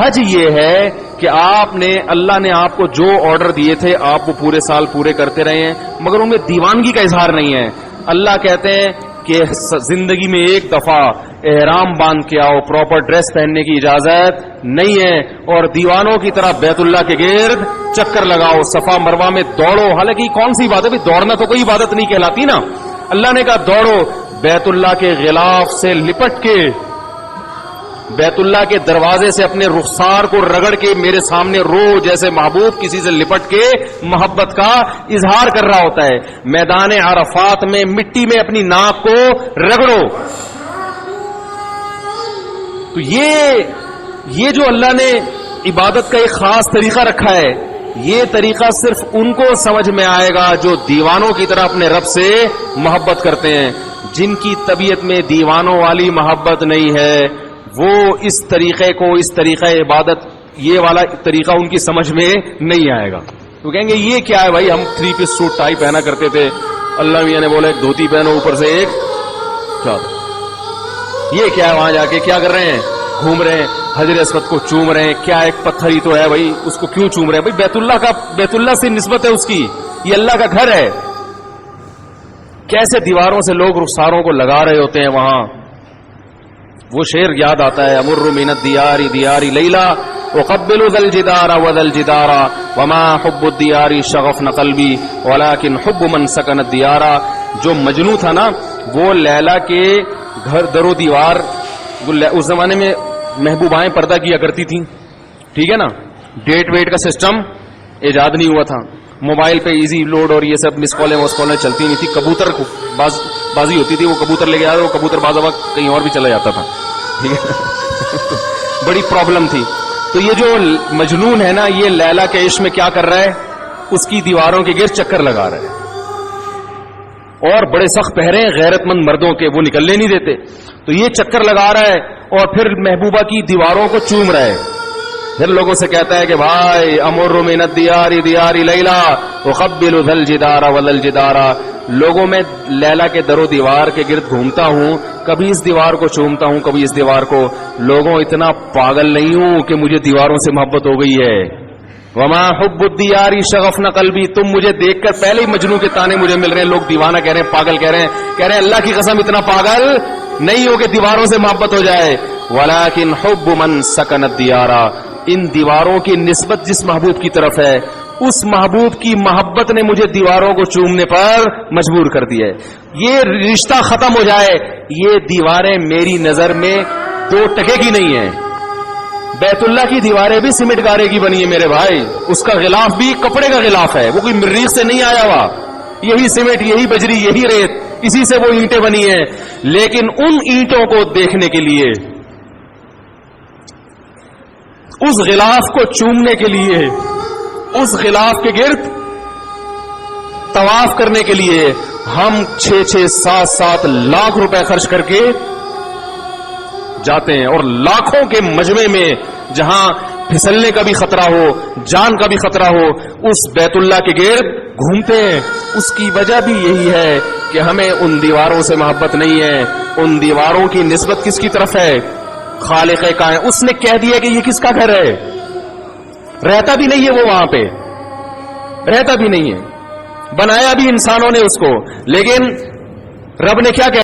حج یہ ہے کہ آپ نے اللہ نے آپ کو جو آرڈر دیے تھے آپ وہ پورے سال پورے کرتے رہے ہیں، مگر ان میں دیوانگی کا اظہار نہیں ہے. اللہ کہتے ہیں کہ زندگی میں ایک دفعہ احرام باندھ کے آؤ، پراپر ڈریس پہننے کی اجازت نہیں ہے، اور دیوانوں کی طرح بیت اللہ کے گرد چکر لگاؤ، صفا مروہ میں دوڑو. حالانکہ کون سی بات ہے بھائی، دوڑنا تو کوئی عبادت نہیں کہلاتی نا. اللہ نے کہا دوڑو، بیت اللہ کے غلاف سے لپٹ کے، بیت اللہ کے دروازے سے اپنے رخسار کو رگڑ کے میرے سامنے رو، جیسے محبوب کسی سے لپٹ کے محبت کا اظہار کر رہا ہوتا ہے. میدان عرفات میں مٹی میں اپنی ناک کو رگڑو. تو یہ جو اللہ نے عبادت کا ایک خاص طریقہ رکھا ہے، یہ طریقہ صرف ان کو سمجھ میں آئے گا جو دیوانوں کی طرح اپنے رب سے محبت کرتے ہیں. جن کی طبیعت میں دیوانوں والی محبت نہیں ہے، وہ اس طریقے کو، اس طریقہ عبادت، یہ والا طریقہ ان کی سمجھ میں نہیں آئے گا. تو کہیں گے یہ کیا ہے بھائی، ہم 3 پیس سوٹ ٹائی پہنا کرتے تھے، اللہ میاں نے بولا ایک دھوتی پہنو اوپر سے ایک چادر. یہ کیا ہے، وہاں جا کے کیا کر رہے ہیں، گھوم رہے ہیں، حجر اسود کو چوم رہے ہیں. کیا ایک پتھر ہی تو ہے بھائی، اس کو کیوں چوم رہے ہیں بھائی؟ بیت اللہ سے نسبت ہے اس کی، یہ اللہ کا گھر ہے. کیسے دیواروں سے لوگ رخساروں کو لگا رہے ہوتے ہیں وہاں. وہ شعر یاد آتا ہے، امر من الدیار دیار لیلا اقبل ذا الجدار وذا الجدار وما حب الدیار شغفن قلبی ولكن حب من سکن الدیار. جو مجنوں تھا نا، وہ لیلا کے گھر در و دیوار، اس زمانے میں محبوبائیں پردہ کیا کرتی تھیں، ٹھیک ہے نا، ڈیٹ ویٹ کا سسٹم ایجاد نہیں ہوا تھا، موبائل پہ ایزی لوڈ اور یہ سب مس کالیں چلتی نہیں تھی. کبوتر بازی ہوتی تھی، وہ کبوتر لے کے آیا، وہ کبوتر بعض وقت کہیں اور بھی چلا جاتا تھا، ٹھیک ہے. بڑی پرابلم تھی. تو یہ جو مجنون ہے نا، یہ لیلا کے عشق میں کیا کر رہا ہے، اس کی دیواروں کے گرد چکر لگا رہا ہے، اور بڑے سخت پہرے ہیں غیرت مند مردوں کے، وہ نکلنے نہیں دیتے. تو یہ چکر لگا رہا ہے اور پھر محبوبہ کی دیواروں کو چوم رہا ہے. پھر لوگوں سے کہتا ہے کہ بھائی امر من الدیار دیار لیلا اقبل ذا الجدار وذا الجدار. لوگوں میں لیلا کے در و دیوار کے گرد گھومتا ہوں، کبھی اس دیوار کو چومتا ہوں، کبھی اس دیوار کو. لوگوں اتنا پاگل نہیں ہوں کہ مجھے دیواروں سے محبت ہو گئی ہے. وما حب الدیار شغفن قلبی. تم مجھے دیکھ کر پہلے ہی مجنوں کے تانے مجھے مل رہے ہیں، لوگ دیوانہ کہہ رہے ہیں، پاگل کہہ رہے ہیں. اللہ کی قسم اتنا پاگل نہیں ہو کہ دیواروں سے محبت ہو جائے. ولكن حب من سکن الدیار. ان دیواروں کی نسبت جس محبوب کی طرف ہے، اس محبوب کی محبت نے مجھے دیواروں کو چومنے پر مجبور کر دیا ہے. یہ رشتہ ختم ہو جائے. یہ دیواریں میری نظر میں 2 ٹکے کی نہیں ہیں. بیت اللہ کی دیواریں بھی سیمنٹ گارے کی بنی ہے میرے بھائی، اس کا غلاف بھی کپڑے کا غلاف ہے، وہ کوئی مریخ سے نہیں آیا ہوا. یہی سیمنٹ، یہی بجری، یہی ریت، اسی سے وہ اینٹیں بنی ہیں. لیکن ان اینٹوں کو دیکھنے کے لیے، اس غلاف کو چومنے کے لیے، اس غلاف کے گرد طواف کرنے کے لیے ہم 6-6, 7-7 لاکھ روپے خرچ کر کے جاتے ہیں. اور لاکھوں کے مجمع میں جہاں پھسلنے کا بھی خطرہ ہو، جان کا بھی خطرہ ہو، اس بیت اللہ کے گرد گھومتے ہیں. اس کی وجہ بھی یہی ہے کہ ہمیں ان دیواروں سے محبت نہیں ہے. ان دیواروں کی نسبت کس کی طرف ہے؟ خالق کائنات. اس نے کہہ دیا کہ یہ کس کا گھر ہے. رہتا بھی نہیں ہے وہ، وہاں پہ رہتا بھی نہیں ہے، بنایا بھی انسانوں نے اس کو. لیکن رب نے کیا کہا؟